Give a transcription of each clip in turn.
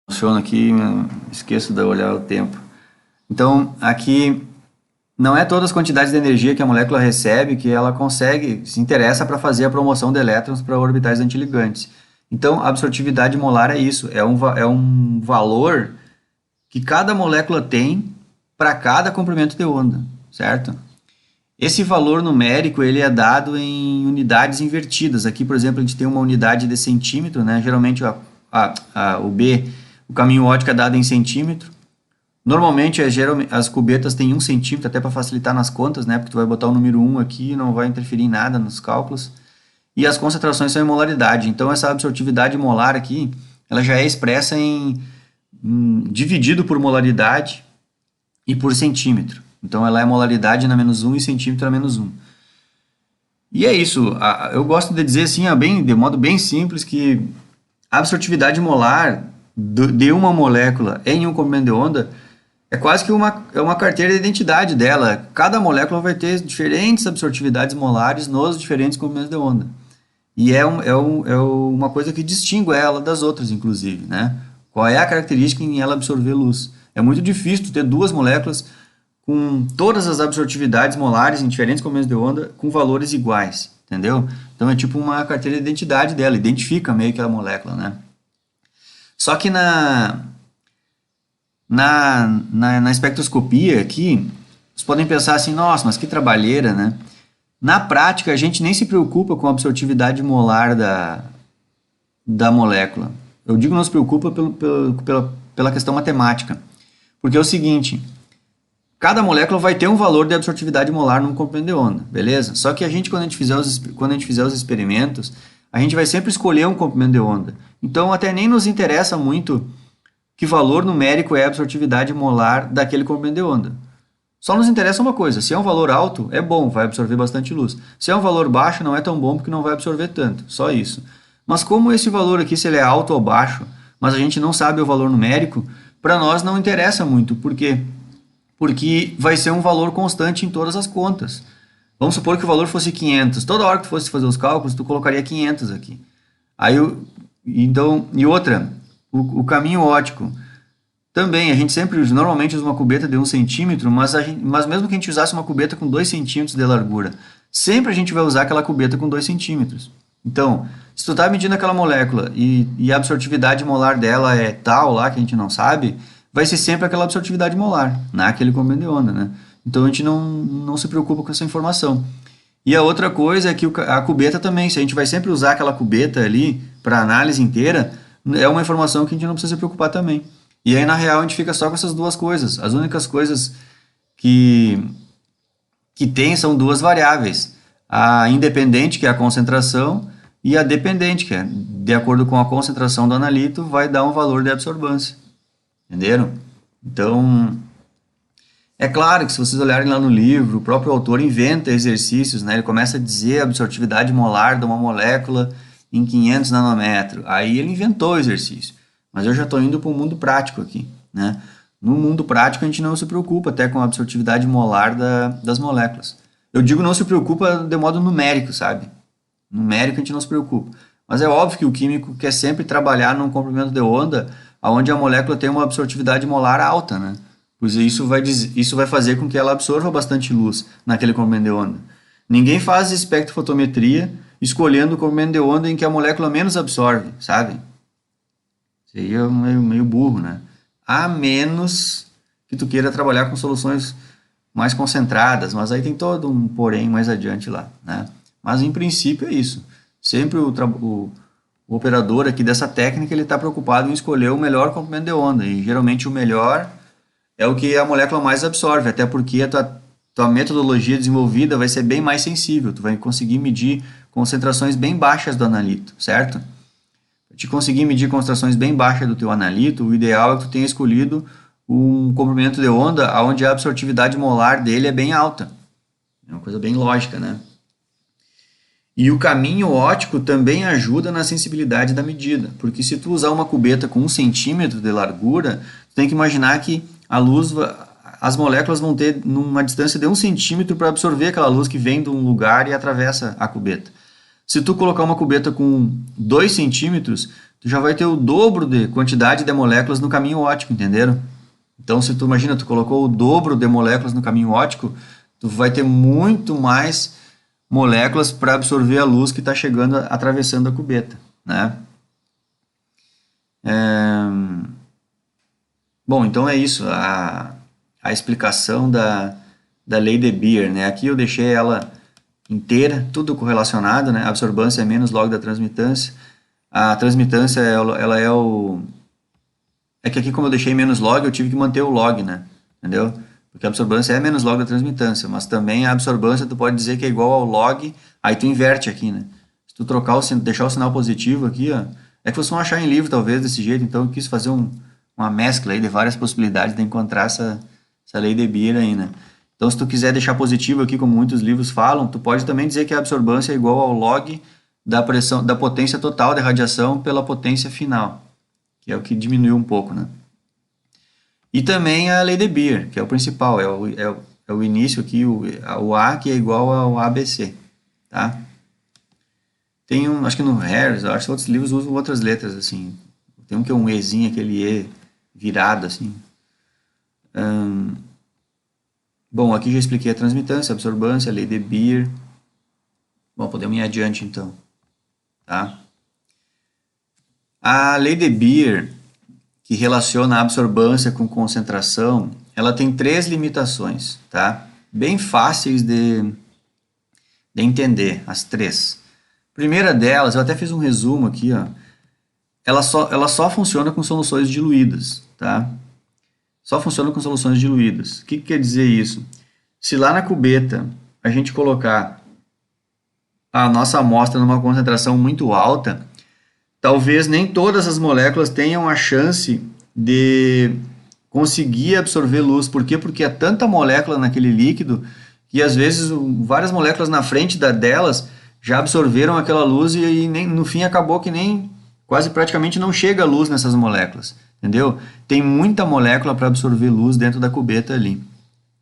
Funciona aqui, esqueço de olhar o tempo. Então, aqui não é todas as quantidades de energia que a molécula recebe que ela consegue, se interessa para fazer a promoção de elétrons para orbitais antiligantes. Então, a absortividade molar é isso, é um valor que cada molécula tem para cada comprimento de onda, certo? Esse valor numérico ele é dado em unidades invertidas. Aqui, por exemplo, a gente tem uma unidade de centímetro, né? Geralmente o B, o caminho óptico é dado em centímetro. Normalmente as cubetas têm 1 centímetro, até para facilitar nas contas, né? Porque tu vai botar o número 1 aqui e não vai interferir em nada nos cálculos. E as concentrações são em molaridade. Então, essa absortividade molar aqui, ela já é expressa dividido por molaridade e por centímetro. Então, ela é molaridade na menos 1 e centímetro na menos 1. E é isso. Eu gosto de dizer assim, de modo bem simples, que a absortividade molar de uma molécula em um comprimento de onda é quase que uma carteira de identidade dela. Cada molécula vai ter diferentes absortividades molares nos diferentes comprimentos de onda. E é uma coisa que distingue ela das outras, inclusive, né? Qual é a característica em ela absorver luz? É muito difícil ter duas moléculas com todas as absortividades molares em diferentes comprimentos de onda com valores iguais, entendeu? Então é tipo uma carteira de identidade dela, identifica meio que a molécula, né? Só que na espectroscopia aqui, vocês podem pensar assim, nossa, mas que trabalheira, né? Na prática, a gente nem se preocupa com a absortividade molar da molécula. Eu digo não se preocupa pela questão matemática. Porque é o seguinte, cada molécula vai ter um valor de absortividade molar num comprimento de onda, beleza? Só que quando a gente fizer os experimentos, a gente vai sempre escolher um comprimento de onda. Então, até nem nos interessa muito que valor numérico é a absortividade molar daquele comprimento de onda. Só nos interessa uma coisa, se é um valor alto, é bom, vai absorver bastante luz. Se é um valor baixo, não é tão bom porque não vai absorver tanto, só isso. Mas como esse valor aqui, se ele é alto ou baixo, mas a gente não sabe o valor numérico, para nós não interessa muito. Por quê? Porque vai ser um valor constante em todas as contas. Vamos supor que o valor fosse 500. Toda hora que tu fosse fazer os cálculos, tu colocaria 500 aqui. E outra, o caminho óptico. Também, a gente sempre, normalmente usa uma cubeta de 1 centímetro, mas mesmo que a gente usasse uma cubeta com 2 centímetros de largura, sempre a gente vai usar aquela cubeta com 2 centímetros. Então, se tu está medindo aquela molécula e a absortividade molar dela é tal lá, que a gente não sabe, vai ser sempre aquela absortividade molar, naquele comprimento de onda, né? Então, a gente não se preocupa com essa informação. E a outra coisa é que a cubeta também, se a gente vai sempre usar aquela cubeta ali para análise inteira, é uma informação que a gente não precisa se preocupar também. E aí, na real, a gente fica só com essas duas coisas. As únicas coisas que tem são duas variáveis. A independente, que é a concentração, e a dependente, que é, de acordo com a concentração do analito, vai dar um valor de absorvância. Entenderam? Então, é claro que se vocês olharem lá no livro, o próprio autor inventa exercícios, né? Ele começa a dizer a absortividade molar de uma molécula em 500 nanômetros. Aí ele inventou o exercício. Mas eu já estou indo para o mundo prático aqui, né? No mundo prático a gente não se preocupa até com a absortividade molar das moléculas. Eu digo não se preocupa de modo numérico, sabe? Numérico a gente não se preocupa. Mas é óbvio que o químico quer sempre trabalhar num comprimento de onda onde a molécula tem uma absortividade molar alta, né? Pois isso vai fazer com que ela absorva bastante luz naquele comprimento de onda. Ninguém faz espectrofotometria escolhendo o comprimento de onda em que a molécula menos absorve, sabe? Seria meio burro, né? A menos que tu queira trabalhar com soluções mais concentradas, mas aí tem todo um porém mais adiante lá, né? Mas em princípio é isso. Sempre o operador aqui dessa técnica, ele está preocupado em escolher o melhor comprimento de onda, e geralmente o melhor é o que a molécula mais absorve, até porque a tua metodologia desenvolvida vai ser bem mais sensível, tu vai conseguir medir concentrações bem baixas do analito, certo? Para te conseguir medir concentrações bem baixas do teu analito, o ideal é que tu tenha escolhido um comprimento de onda onde a absortividade molar dele é bem alta. É uma coisa bem lógica, né? E o caminho óptico também ajuda na sensibilidade da medida, porque se tu usar uma cubeta com 1 centímetro de largura, tu tem que imaginar que as moléculas vão ter uma distância de 1 centímetro para absorver aquela luz que vem de um lugar e atravessa a cubeta. Se tu colocar uma cubeta com 2 centímetros, tu já vai ter o dobro de quantidade de moléculas no caminho óptico, entenderam? Então, se tu imagina, tu colocou o dobro de moléculas no caminho óptico, tu vai ter muito mais moléculas para absorver a luz que está chegando, atravessando a cubeta, né? Bom, então é isso, a explicação da lei de Beer, né? Aqui eu deixei ela inteira, tudo correlacionado, né? A absorbância é menos log da transmitância. A transmitância, ela é o... É que aqui, como eu deixei menos log, eu tive que manter o log, né? Entendeu? Porque a absorbância é menos log da transmitância, mas também a absorbância tu pode dizer que é igual ao log, aí tu inverte aqui, né? Se tu trocar deixar o sinal positivo aqui, ó, é que vocês vão achar em livro, talvez, desse jeito, então eu quis fazer uma mescla aí de várias possibilidades de encontrar essa lei de Beer aí, né? Então, se tu quiser deixar positivo aqui, como muitos livros falam, tu pode também dizer que a absorbância é igual ao log da pressão, da potência total de radiação pela potência final, que é o que diminuiu um pouco, né? E também a lei de Beer, que é o principal, é o início aqui, o A, que é igual ao ABC, tá? Tem acho que no Harris, acho que outros livros usam outras letras, assim. Tem um que é um Ezinho, aquele E virado, assim. Bom, aqui já expliquei a transmitância, a absorbância, a lei de Beer. Bom, podemos ir adiante, então. Tá? A lei de Beer, que relaciona a absorbância com concentração, ela tem 3 limitações, tá? Bem fáceis de entender, as 3. Primeira delas, eu até fiz um resumo aqui, ó. Ela só funciona com soluções diluídas, tá? Só funciona com soluções diluídas. O que quer dizer isso? Se lá na cubeta a gente colocar a nossa amostra numa concentração muito alta, talvez nem todas as moléculas tenham a chance de conseguir absorver luz. Por quê? Porque é tanta molécula naquele líquido que às vezes várias moléculas na frente delas já absorveram aquela luz e no fim acabou que nem quase praticamente não chega a luz nessas moléculas. Entendeu? Tem muita molécula para absorver luz dentro da cubeta ali.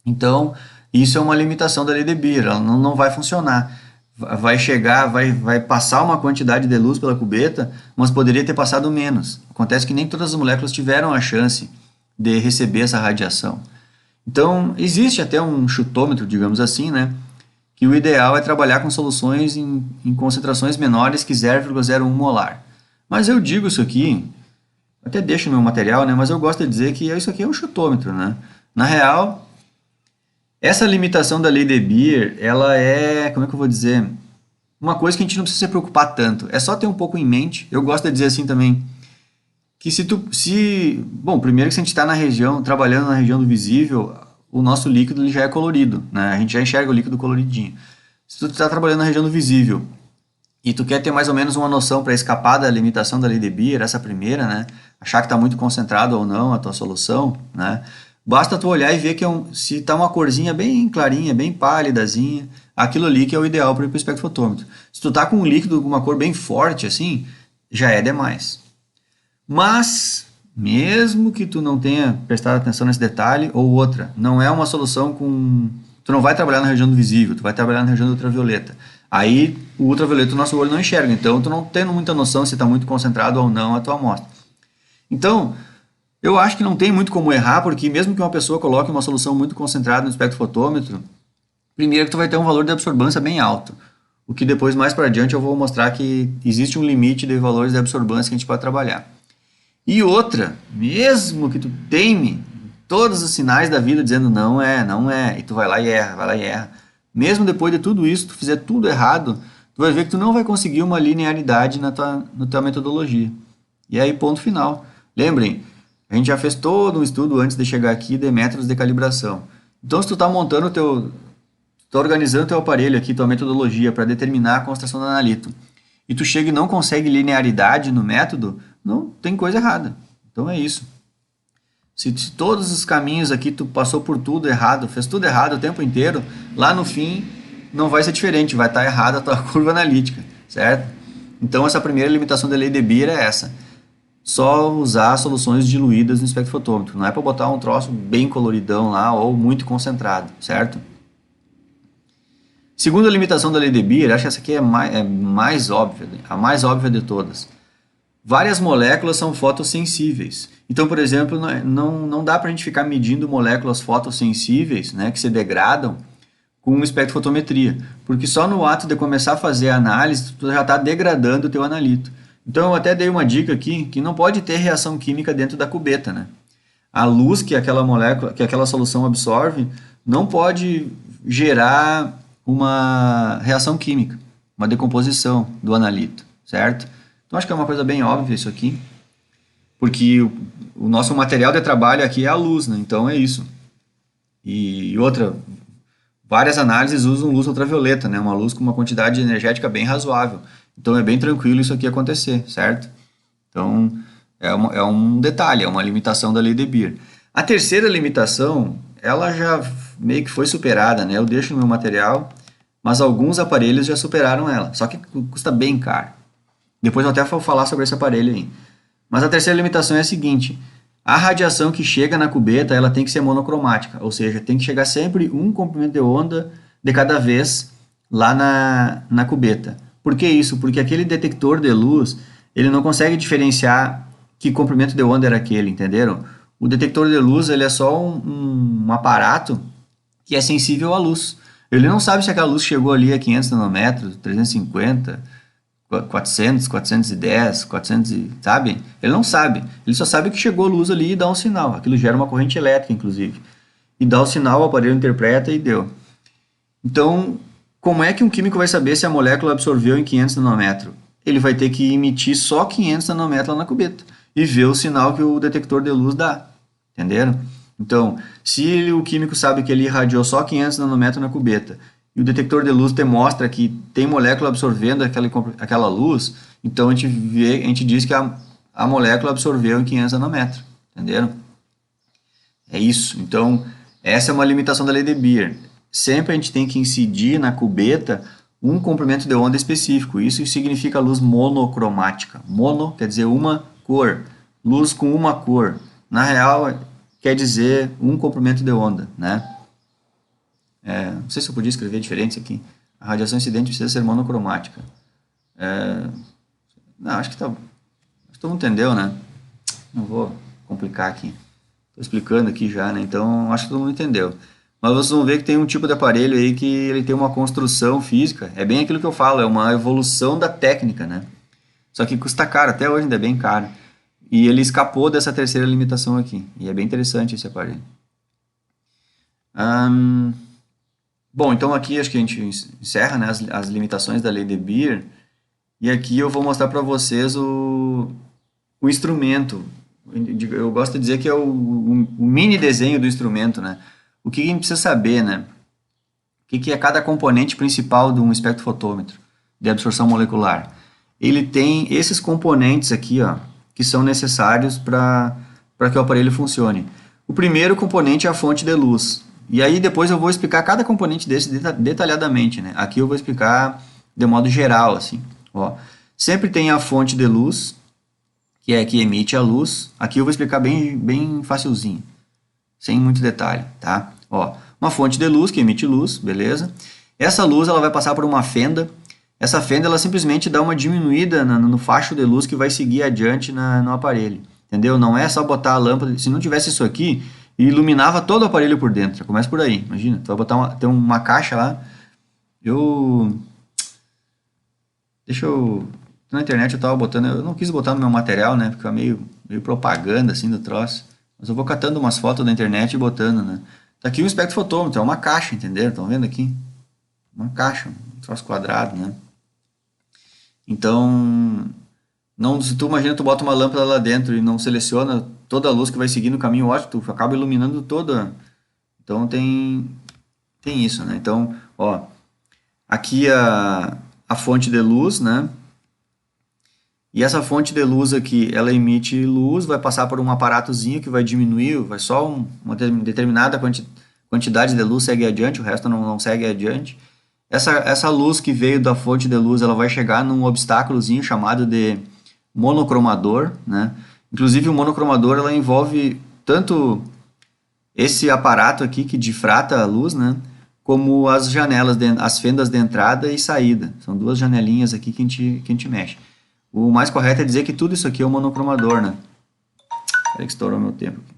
Então, isso é uma limitação da lei de Beer, ela não vai funcionar. Vai chegar, vai passar uma quantidade de luz pela cubeta, mas poderia ter passado menos. Acontece que nem todas as moléculas tiveram a chance de receber essa radiação. Então, existe até um chutômetro, digamos assim, né? Que o ideal é trabalhar com soluções em concentrações menores que 0,01 molar. Mas eu digo isso aqui, até deixo no meu material, né? Mas eu gosto de dizer que isso aqui é um chutômetro, né? Na real, essa limitação da lei de Beer, ela é, como é que eu vou dizer, uma coisa que a gente não precisa se preocupar tanto. É só ter um pouco em mente. Eu gosto de dizer assim também, que bom, primeiro que se a gente está trabalhando na região do visível, o nosso líquido ele já é colorido, né? A gente já enxerga o líquido coloridinho. Se tu está trabalhando na região do visível e tu quer ter mais ou menos uma noção para escapar da limitação da lei de Beer, essa primeira, né? Achar que está muito concentrado ou não a tua solução, né? Basta tu olhar e ver que se está uma corzinha bem clarinha, bem pálidazinha, aquilo ali que é o ideal para ir para o espectrofotômetro. Se tu está com um líquido com uma cor bem forte, assim, já é demais. Mas, mesmo que tu não tenha prestado atenção nesse detalhe, ou outra, não é uma solução com... Tu não vai trabalhar na região do visível, tu vai trabalhar na região do ultravioleta. Aí, o ultravioleta o nosso olho não enxerga, então tu não tendo muita noção se está muito concentrado ou não a tua amostra. Então, eu acho que não tem muito como errar, porque mesmo que uma pessoa coloque uma solução muito concentrada no espectrofotômetro, primeiro que tu vai ter um valor de absorbância bem alto. O que depois, mais para adiante, eu vou mostrar que existe um limite de valores de absorbância que a gente pode trabalhar. E outra, mesmo que tu teime todos os sinais da vida dizendo não é, e tu vai lá e erra. Mesmo depois de tudo isso, tu fizer tudo errado, tu vai ver que tu não vai conseguir uma linearidade na tua metodologia. E aí, ponto final. Lembrem, a gente já fez todo um estudo antes de chegar aqui de métodos de calibração. Então, se tu está montando está organizando o teu aparelho aqui, tua metodologia para determinar a concentração do analito, e tu chega e não consegue linearidade no método, não tem coisa errada. Então é isso. Se todos os caminhos aqui tu passou por tudo errado, fez tudo errado o tempo inteiro, lá no fim não vai ser diferente, vai estar errada a tua curva analítica, certo? Então essa primeira limitação da lei de Beer é essa. Só usar soluções diluídas no espectrofotômetro. Não é para botar um troço bem coloridão lá ou muito concentrado, certo? Segunda limitação da lei de Beer, acho que essa aqui é mais óbvia, a mais óbvia de todas. várias moléculas são fotossensíveis. Então, por exemplo, não dá para a gente ficar medindo moléculas fotossensíveis, né, que se degradam, com espectrofotometria, porque só no ato de começar a fazer a análise, tu já está degradando o teu analito. Então, eu até dei uma dica aqui, que não pode ter reação química dentro da cubeta, né? A luz que aquela molécula, que aquela solução absorve, não pode gerar uma reação química, uma decomposição do analito, certo? Então, acho que é uma coisa bem óbvia isso aqui, porque o nosso material de trabalho aqui é a luz, né? Então, é isso. E outra, várias análises usam luz ultravioleta, né? Uma luz com uma quantidade energética bem razoável. Então, é bem tranquilo isso aqui acontecer, certo? Então, é um detalhe, é uma limitação da lei de Beer. A terceira limitação, ela já meio que foi superada, né? Eu deixo no meu material, mas alguns aparelhos já superaram ela, só que custa bem caro. Depois eu até vou falar sobre esse aparelho aí. Mas a terceira limitação é a seguinte: a radiação que chega na cubeta, ela tem que ser monocromática, ou seja, tem que chegar sempre um comprimento de onda de cada vez lá na cubeta. Por que isso? Porque aquele detector de luz, ele não consegue diferenciar que comprimento de onda era aquele, entenderam? O detector de luz, ele é só um aparato que é sensível à luz. Ele não sabe se aquela luz chegou ali a 500 nanômetros, 350, 400, 410, 400, sabe? Ele não sabe. Ele só sabe que chegou luz ali e dá um sinal. Aquilo gera uma corrente elétrica, inclusive. E dá o sinal, o aparelho interpreta e deu. Então, como é que um químico vai saber se a molécula absorveu em 500 nanômetros? Ele vai ter que emitir só 500 nanômetros lá na cubeta e ver o sinal que o detector de luz dá. Entenderam? Então, se o químico sabe que ele irradiou só 500 nanômetros na cubeta e o detector de luz te mostra que tem molécula absorvendo aquela luz, então a gente diz que a molécula absorveu em 500 nanômetros. Entenderam? É isso. Então, essa é uma limitação da lei de Beer. Sempre a gente tem que incidir na cubeta um comprimento de onda específico. Isso significa luz monocromática. Mono quer dizer uma cor. Luz com uma cor. Na real, quer dizer um comprimento de onda, né? Não sei se eu podia escrever diferente isso aqui. A radiação incidente precisa ser monocromática. Não, acho que todo mundo entendeu, né? Não vou complicar aqui. Estou explicando aqui já, né? Então, acho que todo mundo entendeu. Mas vocês vão ver que tem um tipo de aparelho aí que ele tem uma construção física. É bem aquilo que eu falo, é uma evolução da técnica, né? Só que custa caro, até hoje ainda é bem caro. E ele escapou dessa terceira limitação aqui. E é bem interessante esse aparelho. Bom, então aqui acho que a gente encerra, né, as limitações da lei de Beer. E aqui eu vou mostrar para vocês o instrumento. Eu gosto de dizer que é o mini desenho do instrumento, né? O que a gente precisa saber, né? O que é cada componente principal de um espectrofotômetro de absorção molecular? Ele tem esses componentes aqui, ó, que são necessários para que o aparelho funcione. O primeiro componente é a fonte de luz. E aí depois eu vou explicar cada componente desse detalhadamente, né? Aqui eu vou explicar de modo geral, assim. Ó, sempre tem a fonte de luz, que é a que emite a luz. Aqui eu vou explicar bem facilzinho, sem muito detalhe, tá? Ó, uma fonte de luz que emite luz, beleza? Essa luz ela vai passar por uma fenda. Essa fenda ela simplesmente dá uma diminuída no facho de luz que vai seguir adiante no aparelho, entendeu? Não é só botar a lâmpada. Se não tivesse isso aqui, iluminava todo o aparelho por dentro. Já começa por aí, imagina. Tu vai botar tem uma caixa lá. Na internet eu tava botando, eu não quis botar no meu material, né? Porque é meio propaganda assim do troço. Mas eu vou catando umas fotos da internet e botando, né? Tá aqui um espectrofotômetro, é uma caixa, entenderam? Estão vendo aqui? Uma caixa, um troço quadrado, né? Então, se tu imagina, tu bota uma lâmpada lá dentro e não seleciona toda a luz que vai seguir no caminho óptico, tu acaba iluminando toda. Então tem isso, né? Então, ó, aqui a fonte de luz, né? E essa fonte de luz aqui, ela emite luz, vai passar por um aparatozinho que vai diminuir, vai só uma determinada quantidade de luz segue adiante, o resto não segue adiante. Essa luz que veio da fonte de luz, ela vai chegar num obstáculozinho chamado de monocromador, né? Inclusive o monocromador, ela envolve tanto esse aparato aqui que difrata a luz, né? Como as janelas, as fendas de entrada e saída. São duas janelinhas aqui que a gente mexe. O mais correto é dizer que tudo isso aqui é um monocromador, né? Peraí que estourou meu tempo aqui.